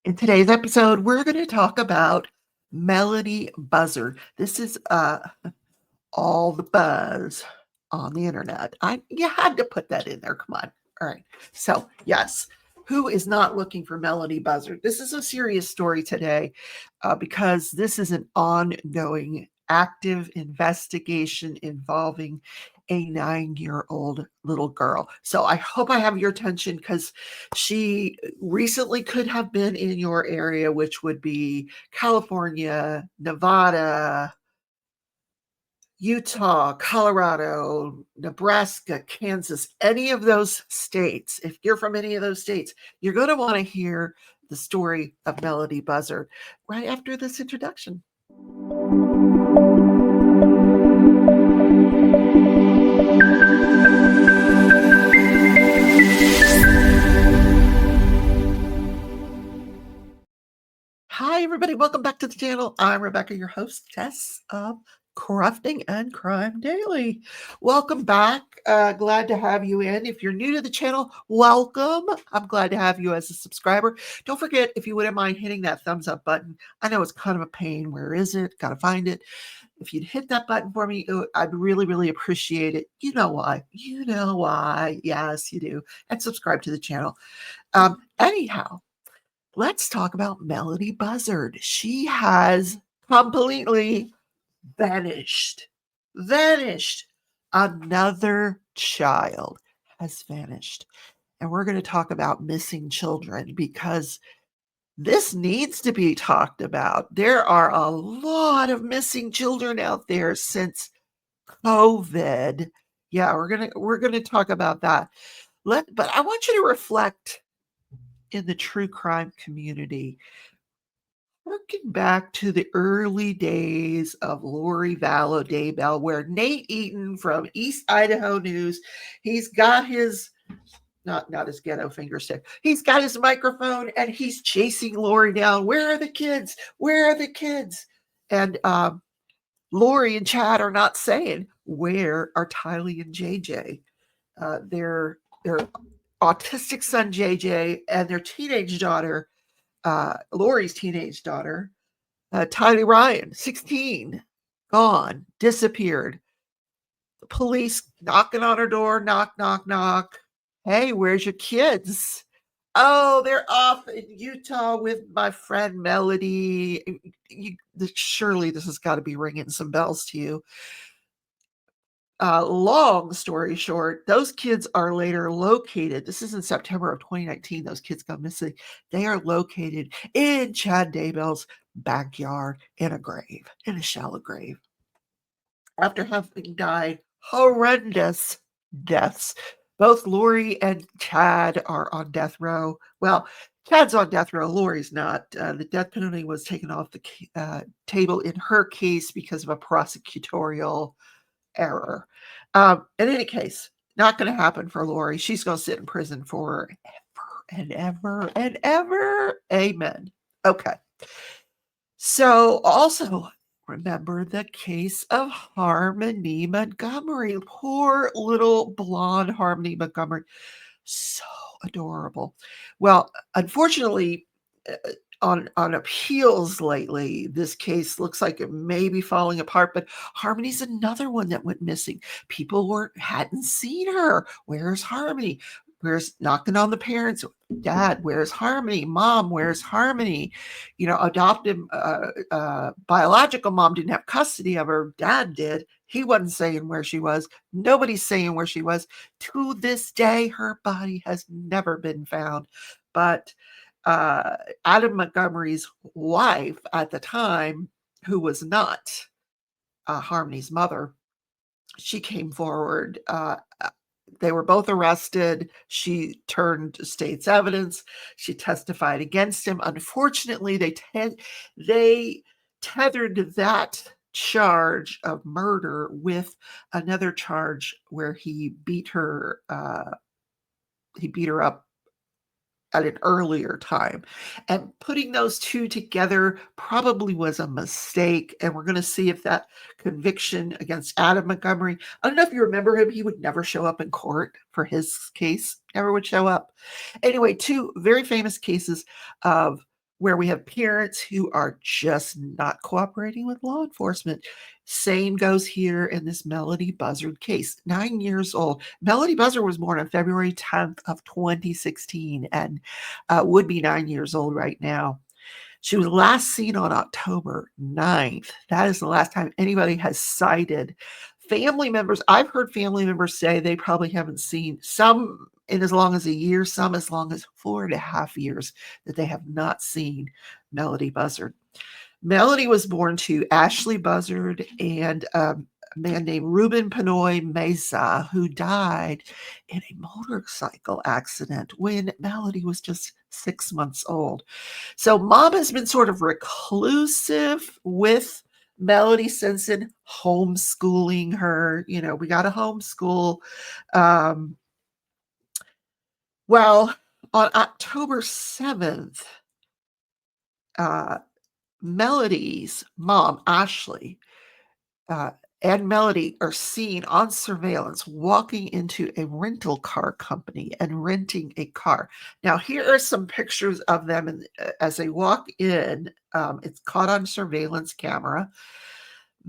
In today's episode, we're going to talk about Melodee Buzzard. This is all the buzz on the internet. You had to put that in there. Come on. All right. So, yes, who is not looking for Melodee Buzzard? This is a serious story today because this is an ongoing active investigation involving a 9-year-old little girl. So I hope I have your attention because she recently could have been in your area, which would be California, Nevada, Utah, Colorado, Nebraska, Kansas, any of those states. If you're from any of those states, you're going to want to hear the story of Melodee Buzzard right after this introduction. Hi, everybody. Welcome back to the channel. I'm Rebecca, your hostess of Crafting and Crime Daily. Welcome back. Glad to have you in. If you're new to the channel, welcome. I'm glad to have you as a subscriber. Don't forget, if you wouldn't mind hitting that thumbs up button. I know it's kind of a pain. Where is it? Got to find it. If you'd hit that button for me, I'd really, really appreciate it. You know why. You know why. Yes, you do. And subscribe to the channel. Anyhow, let's talk about Melodee Buzzard. She has completely vanished. Another child has vanished. And we're going to talk about missing children because this needs to be talked about. There are a lot of missing children out there since COVID. Yeah, we're going to talk about that. But I want you to reflect in the true crime community. Looking back to the early days of Lori Vallow Daybell, where Nate Eaton from East Idaho News, he's got his not his ghetto finger stick. He's got his microphone and he's chasing Lori down. Where are the kids? Where are the kids? And Lori and Chad are not saying, where are Tylee and JJ? Their autistic son JJ and their teenage daughter, Lori's teenage daughter, Tylee Ryan, 16, gone, disappeared. The police knocking on her door, knock, knock, knock. Hey, where's your kids? Oh, they're off in Utah with my friend Melodee. Surely this has got to be ringing some bells to you. Long story short, those kids are later located. This is in September of 2019. Those kids go missing. They are located in Chad Daybell's backyard in a shallow grave. After having died horrendous deaths, both Lori and Chad are on death row. Well, Chad's on death row. Lori's not. The death penalty was taken off the table in her case because of a prosecutorial error. In any case, not going to happen for Lori. She's going to sit in prison for ever and ever and ever. Amen. Okay. So also remember the case of Harmony Montgomery. Poor little blonde Harmony Montgomery. So adorable. Well, unfortunately, on appeals lately, this case looks like it may be falling apart, but Harmony's another one that went missing. People hadn't seen her. Where's Harmony? Where's knocking on the parents? Dad, where's Harmony? Mom, where's Harmony? Adopted biological mom didn't have custody of her. Dad did. He wasn't saying where she was. Nobody's saying where she was. To this day, her body has never been found. But Adam Montgomery's wife at the time, who was not Harmony's mother, she came forward. They were both arrested. She turned state's evidence. She testified against him. Unfortunately, they tethered that charge of murder with another charge where he beat her up at an earlier time. And putting those two together probably was a mistake. And we're going to see if that conviction against Adam Montgomery, I don't know if you remember him, he would never show up in court for his case, never would show up. Anyway, two very famous cases of where we have parents who are just not cooperating with law enforcement. Same goes here in this Melodee Buzzard case. 9 years old. Melodee Buzzard was born on February 10th of 2016 and would be 9 years old right now. She was last seen on October 9th. That is the last time anybody has cited. Family members, I've heard family members say they probably haven't seen, some in as long as a year, some as long as 4.5 years, that they have not seen Melodee Buzzard. Melodee was born to Ashlee Buzzard and a man named Ruben Pinoy Mesa, who died in a motorcycle accident when Melodee was just 6 months old. So mom has been sort of reclusive with Melodee since in homeschooling her. You know, we got to homeschool. Well, on October 7th, Melodee's mom, Ashlee, and Melodee are seen on surveillance walking into a rental car company and renting a car. Now, here are some pictures of them as they walk in. It's caught on surveillance camera.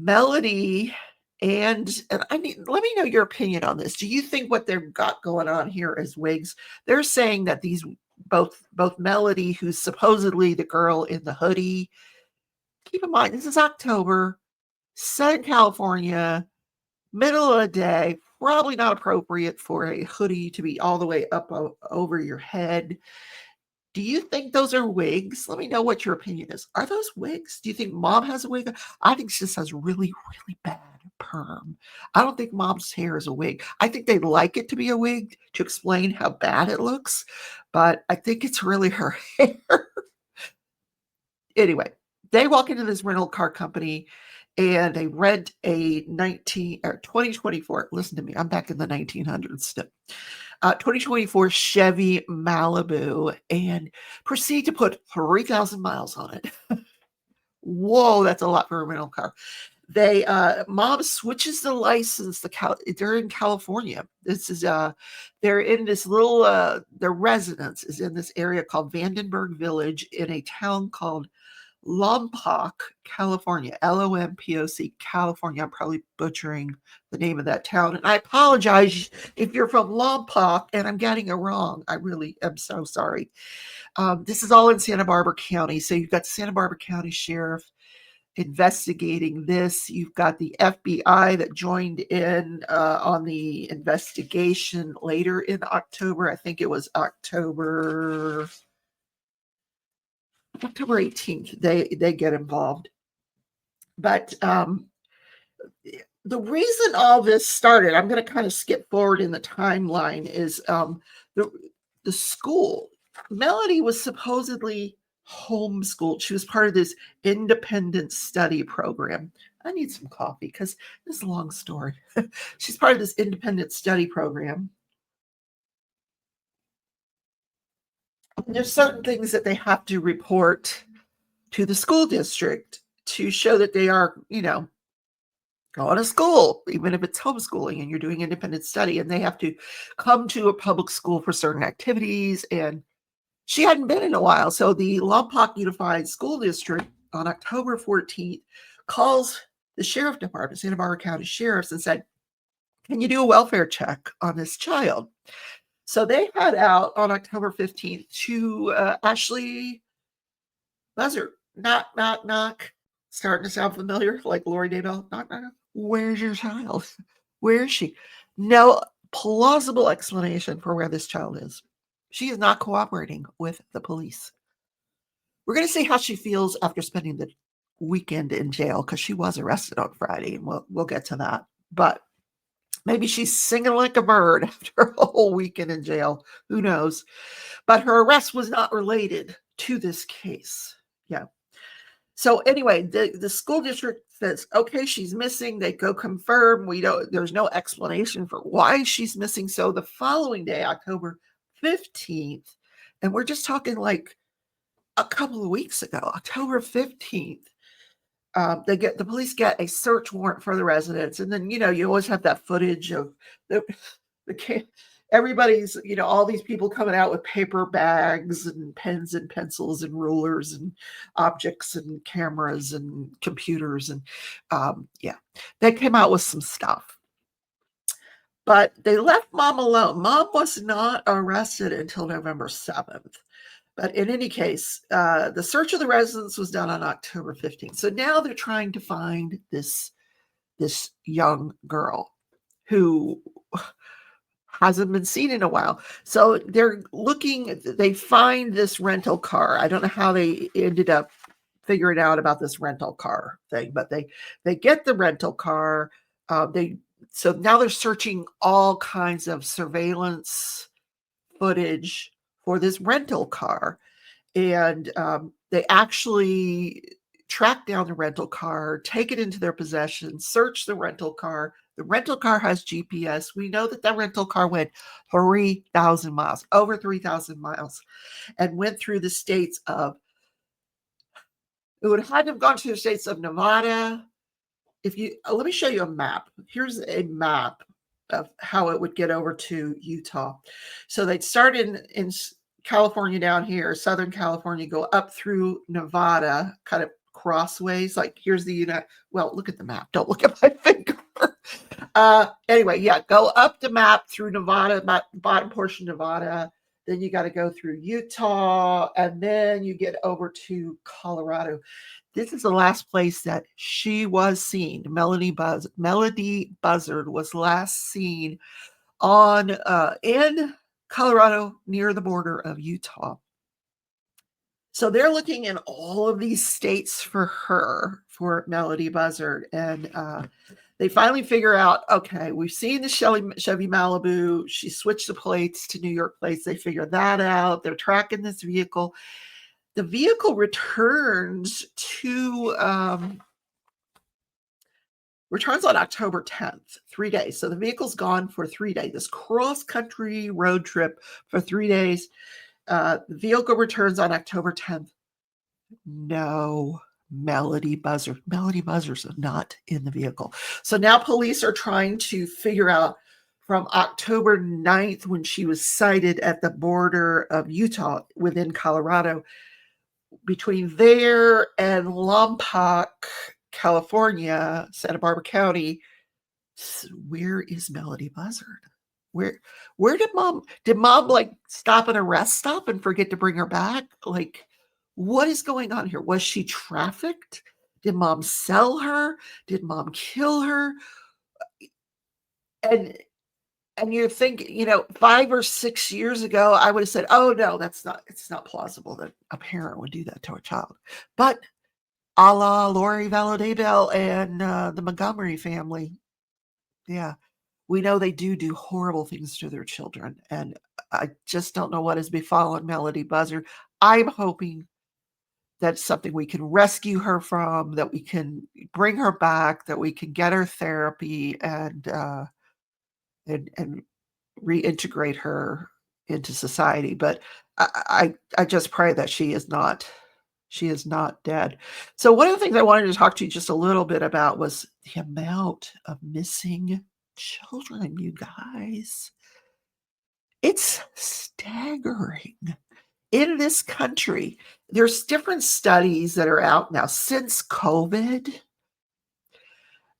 Melodee and let me know your opinion on this. Do you think what they've got going on here is wigs? They're saying that these both Melodee, who's supposedly the girl in the hoodie. Keep in mind, this is October. Southern California, middle of the day, probably not appropriate for a hoodie to be all the way up over your head. Do you think those are wigs? Let me know what your opinion is. Are those wigs? Do you think mom has a wig? I think she just has really, really bad perm. I don't think mom's hair is a wig. I think they'd like it to be a wig to explain how bad it looks, but I think it's really her hair. Anyway, they walk into this rental car company and they rent a 2024. Listen to me, I'm back in the 1900s still. 2024 Chevy Malibu and proceed to put 3,000 miles on it. Whoa, that's a lot for a rental car. They mom switches the license. They're in California. This is they're in this little their residence is in this area called Vandenberg Village in a town called Lompoc, California, Lompoc, California. I'm probably butchering the name of that town. And I apologize if you're from Lompoc and I'm getting it wrong. I really am so sorry. This is all in Santa Barbara County. So you've got the Santa Barbara County Sheriff investigating this. You've got the FBI that joined in on the investigation later in October. I think it was October 18th, they get involved. But the reason all this started, I'm going to kind of skip forward in the timeline, is the school. Melodee was supposedly homeschooled. She was part of this independent study program. I need some coffee because this is a long story. She's part of this independent study program. There's certain things that they have to report to the school district to show that they are, going to school, even if it's homeschooling and you're doing independent study, and they have to come to a public school for certain activities. And she hadn't been in a while. So the Lompoc Unified School District on October 14th calls the sheriff department, Santa Barbara County Sheriffs, and said, can you do a welfare check on this child? So they head out on October 15th to Ashlee Buzzard. Knock, knock, knock. Starting to sound familiar, like Lori Daybell. Knock, knock, knock. Where's your child? Where is she? No plausible explanation for where this child is. She is not cooperating with the police. We're going to see how she feels after spending the weekend in jail, because she was arrested on Friday, and we'll get to that. But maybe she's singing like a bird after a whole weekend in jail. Who knows? But her arrest was not related to this case. Yeah. So anyway, the school district says, okay, she's missing. They go confirm. There's no explanation for why she's missing. So the following day, October 15th, and we're just talking like a couple of weeks ago, October 15th, the police get a search warrant for the residence. And then, you always have that footage of the everybody's, all these people coming out with paper bags and pens and pencils and rulers and objects and cameras and computers. And yeah, they came out with some stuff. But they left Mom alone. Mom was not arrested until November 7th. But in any case, the search of the residence was done on October 15th. So now they're trying to find this young girl who hasn't been seen in a while. So they're looking, they find this rental car. I don't know how they ended up figuring out about this rental car thing, but they get the rental car. So now they're searching all kinds of surveillance footage for this rental car. And they actually track down the rental car, take it into their possession, search the rental car. The rental car has GPS. We know that that rental car went 3,000 miles, over 3,000 miles, and went through the states of, it would have had to have gone to the states of Nevada. Let me show you a map. Here's a map of how it would get over to Utah. So they'd start in California down here, Southern California, go up through Nevada, kind of crossways. Like here's the well, look at the map. Don't look at my finger. Anyway, yeah, go up the map through Nevada, bottom portion of Nevada. Then you got to go through Utah, and then you get over to Colorado. This is the last place that she was seen. Melodee Buzzard was last seen on in Colorado near the border of Utah. So they're looking in all of these states for for Melodee Buzzard. And they finally figure out, okay, we've seen the Chevy Malibu. She switched the plates to New York plates. They figure that out. They're tracking this vehicle. The vehicle returns on October 10th, 3 days. So the vehicle's gone for 3 days. This cross-country road trip for 3 days. The vehicle returns on October 10th. No Melodee Buzzard. Melodee Buzzard's not in the vehicle. So now police are trying to figure out from October 9th, when she was sighted at the border of Utah within Colorado, between there and Lompoc, California, Santa Barbara County, where is Melodee Buzzard? Where did mom like stop at a rest stop and forget to bring her back? Like, what is going on here? Was she trafficked? Did mom sell her? Did mom kill her? And you're thinking, 5 or 6 years ago, I would have said, oh no, it's not plausible that a parent would do that to a child. But a la Lori Vallow Bell and the Montgomery family, yeah, we know they do horrible things to their children. And I just don't know what has befallen Melodee Buzzard. I'm hoping that's something we can rescue her from, that we can bring her back, that we can get her therapy and reintegrate her into society. But I just pray that she is not dead. So one of the things I wanted to talk to you just a little bit about was the amount of missing children, you guys. It's staggering. In this country, there's different studies that are out now since COVID.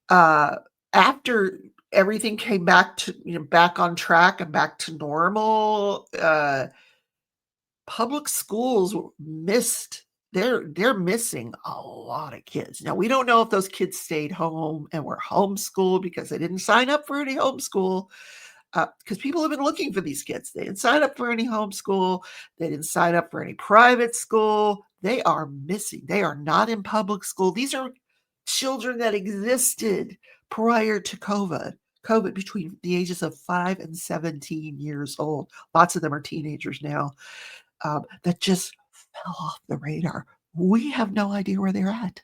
After everything came back to back on track and back to normal, public schools missed. They're missing a lot of kids. Now, we don't know if those kids stayed home and were homeschooled because they didn't sign up for any homeschool, because people have been looking for these kids. They didn't sign up for any homeschool. They didn't sign up for any private school. They are missing. They are not in public school. These are children that existed prior to COVID between the ages of 5 and 17 years old. Lots of them are teenagers now, that just fell off the radar. We have no idea where they're at.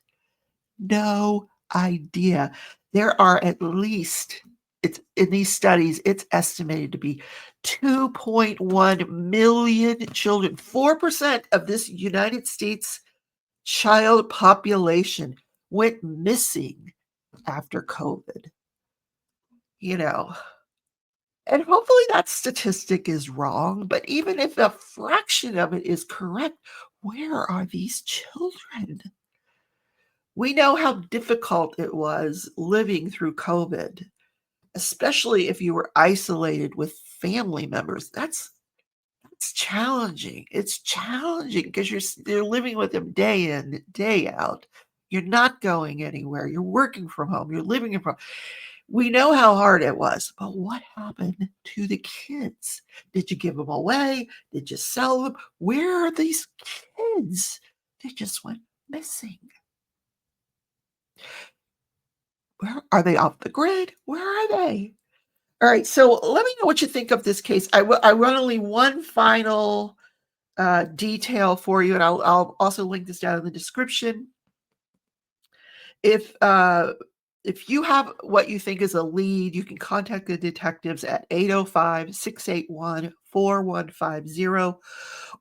No idea. There are at least, it's in these studies, it's estimated to be 2.1 million children. 4% of this United States child population went missing after COVID. And hopefully that statistic is wrong, but even if a fraction of it is correct, where are these children? We know how difficult it was living through COVID, especially if you were isolated with family members. That's challenging. It's challenging because you're living with them day in, day out. You're not going anywhere. You're working from home. You're living from. We know how hard it was, but what happened to the kids? Did you give them away? Did you sell them? Where are these kids? They just went missing. Where are they off the grid? Where are they? All right, so let me know what you think of this case. I want to leave one final detail for you, and I'll also link this down in the description. If you have what you think is a lead, you can contact the detectives at 805-681-4150,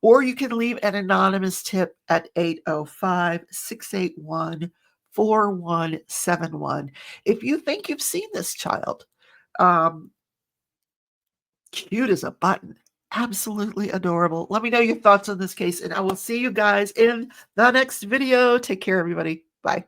or you can leave an anonymous tip at 805-681-4171. If you think you've seen this child, cute as a button, absolutely adorable. Let me know your thoughts on this case, and I will see you guys in the next video. Take care, everybody. Bye.